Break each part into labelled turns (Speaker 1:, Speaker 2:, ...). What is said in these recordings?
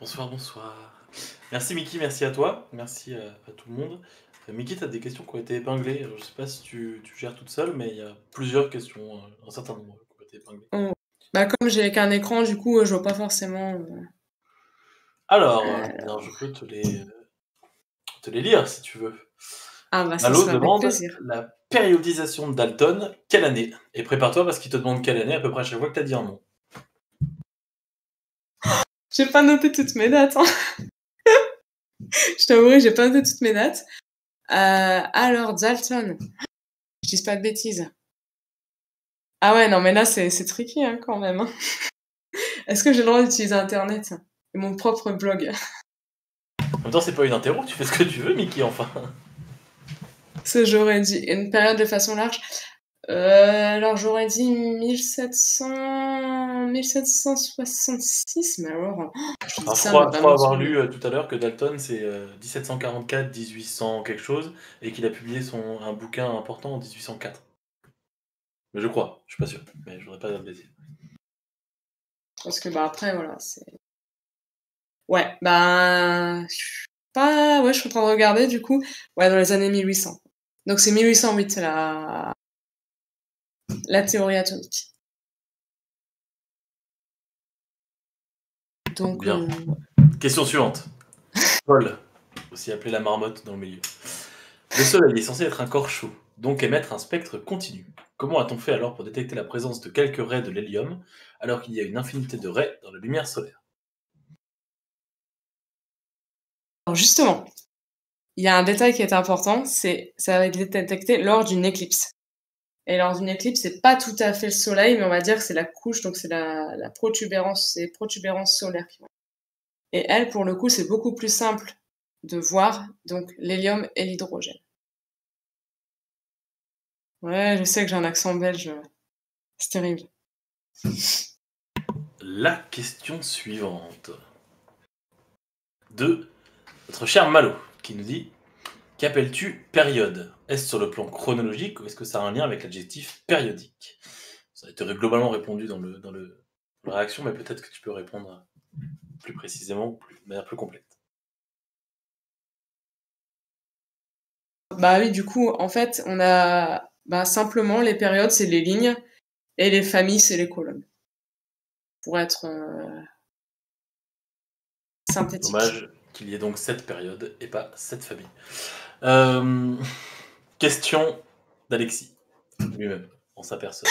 Speaker 1: Bonsoir, bonsoir. Merci Mickey, merci à toi, merci à tout le monde. Mickey, tu as des questions qui ont été épinglées. Alors, je sais pas si tu gères toute seule, mais il y a plusieurs questions, un certain nombre qui ont été épinglées.
Speaker 2: Oh. Bah, comme j'ai qu'un écran, du coup, je vois pas forcément.
Speaker 1: Alors, eh bien,
Speaker 2: Alors.
Speaker 1: je peux te les lire si tu veux.
Speaker 2: Ah, bah, ça
Speaker 1: Malo
Speaker 2: sera avec
Speaker 1: demande
Speaker 2: plaisir.
Speaker 1: la périodisation de Dalton, quelle année? Et prépare-toi parce qu'il te demande quelle année à peu près à chaque fois que tu as dit un nom.
Speaker 2: J'ai pas noté toutes mes dates, hein. Je t'avouerai, j'ai pas noté toutes mes dates. Alors, Dalton, je dis pas de bêtises. Ah ouais, non, mais là, c'est tricky, hein, quand même, hein. Est-ce que j'ai le droit d'utiliser internet et mon propre blog?
Speaker 1: En même temps, c'est pas une interro, tu fais ce que tu veux, Mickey, enfin.
Speaker 2: Ça, j'aurais dit une période de façon large. Alors j'aurais dit 1766, mais alors, je dis
Speaker 1: Alors,
Speaker 2: ça, mais
Speaker 1: je crois
Speaker 2: vraiment
Speaker 1: avoir
Speaker 2: sous
Speaker 1: lu tout à l'heure que Dalton, c'est 1744, 1800 quelque chose, et qu'il a publié un bouquin important en 1804. Mais je crois, je suis pas sûr, mais je voudrais pas dire de bêtises.
Speaker 2: parce que, bah, après, voilà, c'est ouais, bah, pas ouais, je suis en train de regarder, du coup, ouais, dans les années 1800. Donc c'est 1808 la théorie atomique. Donc
Speaker 1: Bien. Question suivante. Paul, aussi appelé la marmotte dans le milieu. Le Soleil est censé être un corps chaud, donc émettre un spectre continu. Comment a-t-on fait alors pour détecter la présence de quelques raies de l'hélium, alors qu'il y a une infinité de raies dans la lumière solaire?
Speaker 2: alors justement, il y a un détail qui est important, c'est ça va être détecté lors d'une éclipse. Et lors d'une éclipse, c'est pas tout à fait le soleil, mais on va dire que c'est la couche, donc c'est la protubérance, c'est les protubérances solaires qui vont. Et elle, pour le coup, c'est beaucoup plus simple de voir, donc l'hélium et l'hydrogène. Ouais, je sais que j'ai un accent belge, c'est terrible.
Speaker 1: La question suivante. De notre cher Malo, qui nous dit: qu'appelles-tu période? Est-ce sur le plan chronologique ou est-ce que ça a un lien avec l'adjectif périodique? Ça a été globalement répondu dans la réaction, mais peut-être que tu peux répondre plus précisément, de manière plus complète.
Speaker 2: Bah oui, du coup, en fait, on a bah, simplement les périodes, c'est les lignes, et les familles, c'est les colonnes. Pour être synthétique.
Speaker 1: Dommage qu'il y ait donc 7 périodes et pas 7 familles. Euh, question d'Alexis, lui-même, en sa personne.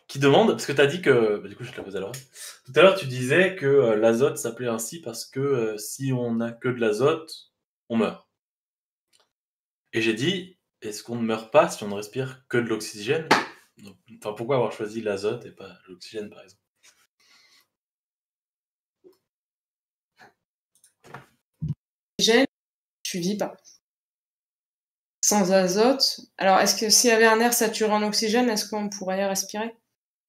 Speaker 1: Qui demande, parce que tu as dit que, bah, du coup je te la pose à l'oreille, tout à l'heure tu disais que l'azote s'appelait ainsi parce que si on n'a que de l'azote, on meurt. Et j'ai dit, est-ce qu'on ne meurt pas si on ne respire que de l'oxygène? Enfin, pourquoi avoir choisi l'azote et pas l'oxygène, par exemple?
Speaker 2: L'oxygène, tu vis pas. Sans azote, alors est-ce que s'il y avait un air saturé en oxygène, est-ce qu'on pourrait y respirer?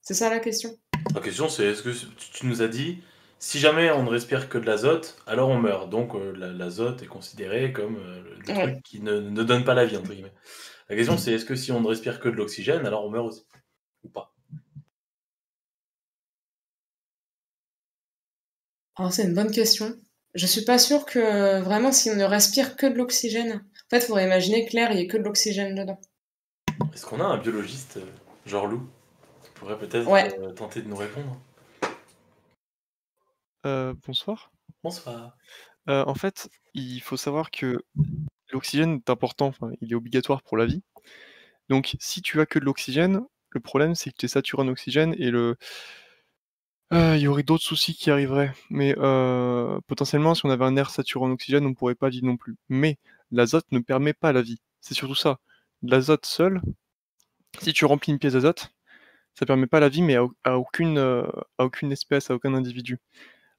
Speaker 2: C'est ça la question?
Speaker 1: La question c'est, est-ce que tu nous as dit, si jamais on ne respire que de l'azote, alors on meurt. Donc l'azote est considéré comme le
Speaker 2: Ouais.
Speaker 1: truc qui ne donne pas la vie, entre guillemets. La question c'est, est-ce que si on ne respire que de l'oxygène, alors on meurt aussi? Ou pas?
Speaker 2: Alors c'est une bonne question. Je suis pas sûre que vraiment si on ne respire que de l'oxygène, en fait, il faudrait imaginer que l'air, il y ait que de l'oxygène dedans.
Speaker 1: Est-ce qu'on a un biologiste, genre Lou, qui pourrait peut-être
Speaker 2: Ouais.
Speaker 1: tenter de nous répondre?
Speaker 3: Bonsoir.
Speaker 1: Bonsoir.
Speaker 3: En fait, il faut savoir que l'oxygène est important, enfin, il est obligatoire pour la vie. Donc si tu as que de l'oxygène, le problème c'est que tu es saturé en oxygène et il y aurait d'autres soucis qui arriveraient. Mais potentiellement, si on avait un air saturé en oxygène, on pourrait pas vivre non plus. Mais l'azote ne permet pas la vie. C'est surtout ça. L'azote seul, si tu remplis une pièce d'azote, ça permet pas la vie, mais à aucune espèce, à aucun individu.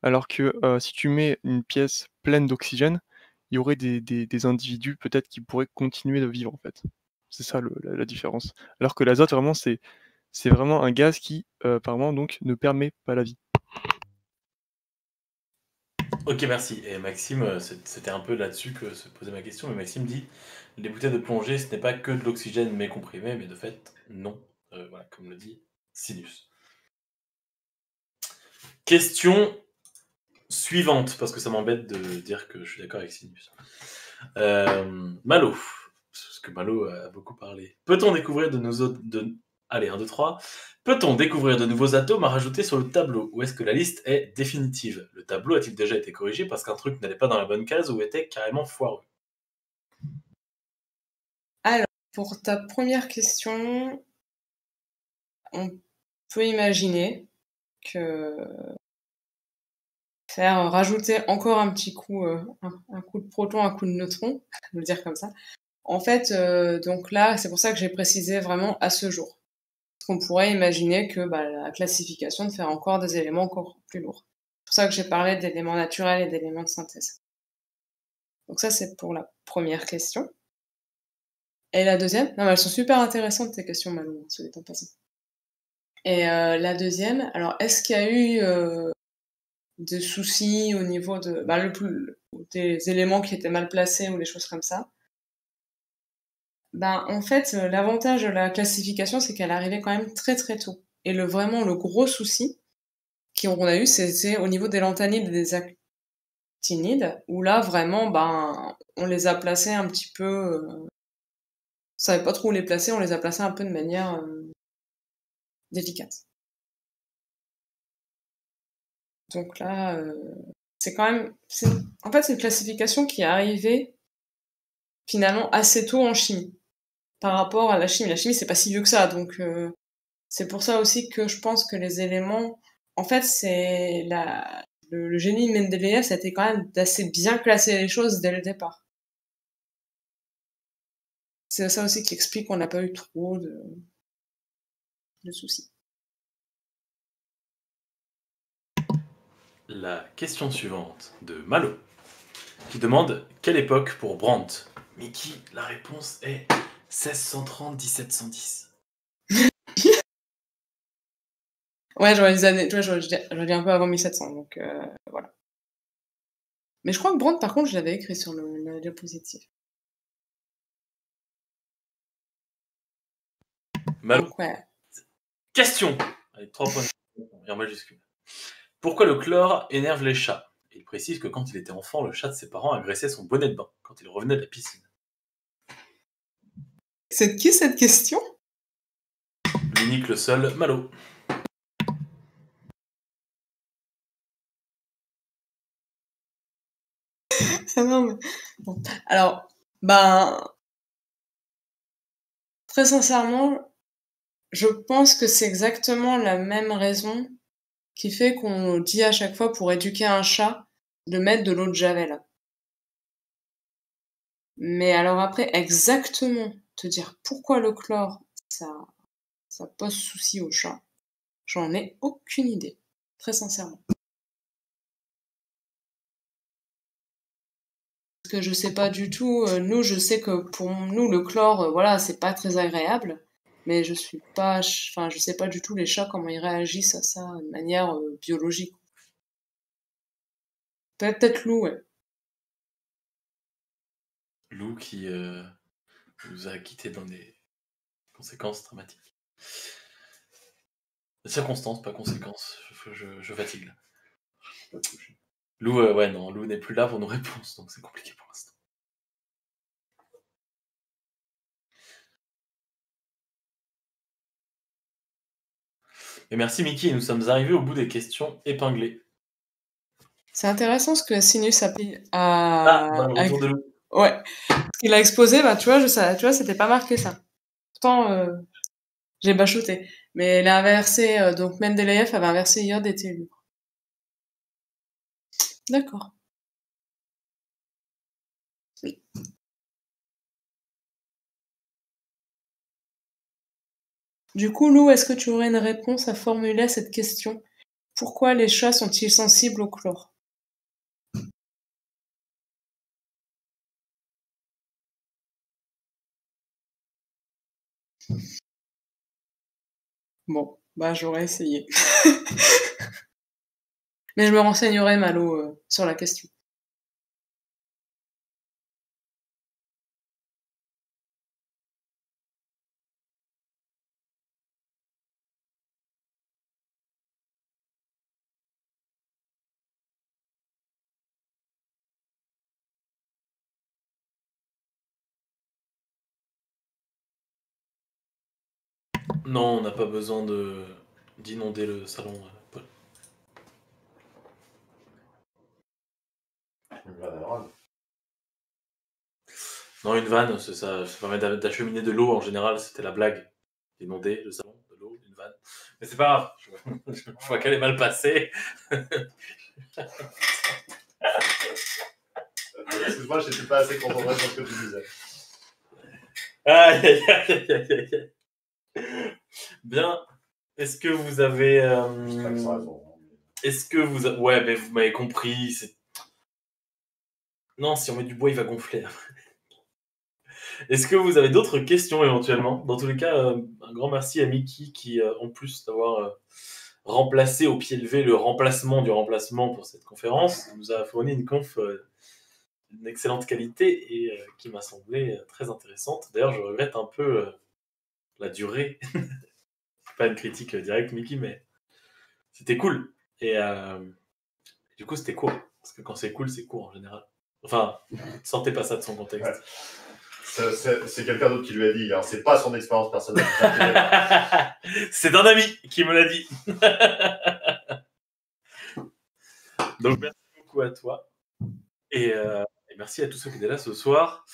Speaker 3: Alors que si tu mets une pièce pleine d'oxygène, il y aurait des individus peut-être qui pourraient continuer de vivre en fait. C'est ça la différence. Alors que l'azote vraiment c'est vraiment un gaz qui apparemment donc ne permet pas la vie.
Speaker 1: Ok, merci. Et Maxime, c'était un peu là-dessus que se posait ma question, mais Maxime dit, les bouteilles de plongée, ce n'est pas que de l'oxygène mais comprimé, mais de fait, non. Voilà, comme le dit Sinus. Question suivante, parce que ça m'embête de dire que je suis d'accord avec Sinus. Malo, parce que Malo a beaucoup parlé. Peut-on découvrir de nos autres... Allez, 1, 2, 3. Peut-on découvrir de nouveaux atomes à rajouter sur le tableau, ou est-ce que la liste est définitive? Le tableau a-t-il déjà été corrigé parce qu'un truc n'allait pas dans la bonne case ou était carrément foireux?
Speaker 2: Alors, pour ta première question, on peut imaginer que faire rajouter encore un petit coup, un coup de proton, un coup de neutron, je vais le dire comme ça. En fait, donc là, c'est pour ça que j'ai précisé vraiment à ce jour. Parce qu'on pourrait imaginer que la classification de faire encore des éléments encore plus lourds. C'est pour ça que j'ai parlé d'éléments naturels et d'éléments de synthèse. Donc ça, c'est pour la première question. Et la deuxième? Non, mais elles sont super intéressantes tes questions, Malou, soit dit en passant. Et la deuxième, alors est-ce qu'il y a eu des soucis au niveau de des éléments qui étaient mal placés ou des choses comme ça? En fait, l'avantage de la classification, c'est qu'elle arrivait quand même très, très tôt. Et vraiment le gros souci qu'on a eu, c'est au niveau des lanthanides et des actinides, où là, vraiment, on les a placés un petit peu, on savait pas trop où les placer, on les a placés un peu de manière délicate. Donc là, c'est quand même, en fait, c'est une classification qui est arrivée finalement assez tôt en chimie par rapport à la chimie. La chimie, c'est pas si vieux que ça, donc c'est pour ça aussi que je pense que les éléments, en fait, le génie de Mendeleïev, c'était quand même d'assez bien classer les choses dès le départ. C'est ça aussi qui explique qu'on n'a pas eu trop de soucis.
Speaker 1: La question suivante de Malo, qui demande quelle époque pour Brandt? Mickey, la réponse est 1630-1710.
Speaker 2: Ouais, j'aurais les années, tu vois, j'aurais dit un peu avant 1700, donc voilà. Mais je crois que Brandt, par contre, je l'avais écrit sur la diapositive.
Speaker 1: Malo,
Speaker 2: Donc ouais.
Speaker 1: question avec 3 points et en majuscule. Pourquoi le chlore énerve les chats? Il précise que quand il était enfant, le chat de ses parents agressait son bonnet de bain quand il revenait de la piscine.
Speaker 2: C'est de qui cette question?
Speaker 1: L'unique, le seul, Malo.
Speaker 2: Ah non, mais... Bon. Alors, très sincèrement, je pense que c'est exactement la même raison qui fait qu'on dit à chaque fois pour éduquer un chat de mettre de l'eau de Javel. Mais alors après, exactement te dire pourquoi le chlore, ça pose souci au chat, j'en ai aucune idée, très sincèrement. Parce que je sais pas du tout, nous, je sais que pour nous, le chlore, voilà, c'est pas très agréable, mais je sais pas du tout les chats comment ils réagissent à ça de manière biologique. Peut-être Lou, ouais.
Speaker 1: Lou qui nous a quittés dans des conséquences dramatiques. Circonstances, pas conséquences. Je fatigue là. Lou, ouais, non, Lou n'est plus là pour nos réponses, donc c'est compliqué pour l'instant. Et merci Mickey, nous sommes arrivés au bout des questions épinglées.
Speaker 2: C'est intéressant ce que Sinus a pris
Speaker 1: Dans le retour de Lou.
Speaker 2: Ouais. Ce qu'il a exposé, tu vois, c'était pas marqué ça. Pourtant, j'ai bachoté. Mais il a inversé, donc Mendeleïev avait inversé iode et tellure. D'accord. Oui. Du coup, Lou, est-ce que tu aurais une réponse à formuler à cette question? Pourquoi les chats sont-ils sensibles au chlore? Bon, j'aurais essayé. Mais je me renseignerai, Malo, sur la question.
Speaker 1: Non, on n'a pas besoin d'inonder le salon, Paul.
Speaker 4: Une vanne à l'oral.
Speaker 1: Non, une vanne, ça permet d'acheminer de l'eau en général, c'était la blague. Inonder le salon, de l'eau, une vanne. Mais c'est pas grave, je vois qu'elle est mal passée.
Speaker 4: Excuse-moi, je n'étais pas assez concentré sur ce que tu disais.
Speaker 1: Aïe, aïe, aïe, aïe, aïe, aïe. Bien. Est-ce que vous avez. Est-ce que vous. Ouais, mais vous m'avez compris. Non, si on met du bois, il va gonfler après. Est-ce que vous avez d'autres questions éventuellement? Dans tous les cas, un grand merci à Mickey qui, en plus d'avoir remplacé au pied levé le remplacement du remplacement pour cette conférence, nous a fourni une conf d'une excellente qualité et qui m'a semblé très intéressante. D'ailleurs, je regrette un peu la durée. Pas une critique directe, Mickey, mais c'était cool. Et du coup, c'était court. Parce que quand c'est cool, c'est court en général. Enfin, sortez pas ça de son contexte.
Speaker 4: Ouais. C'est quelqu'un d'autre qui lui a dit, hein. C'est pas son expérience personnelle.
Speaker 1: C'est un ami qui me l'a dit. Donc merci beaucoup à toi. Et merci à tous ceux qui étaient là ce soir.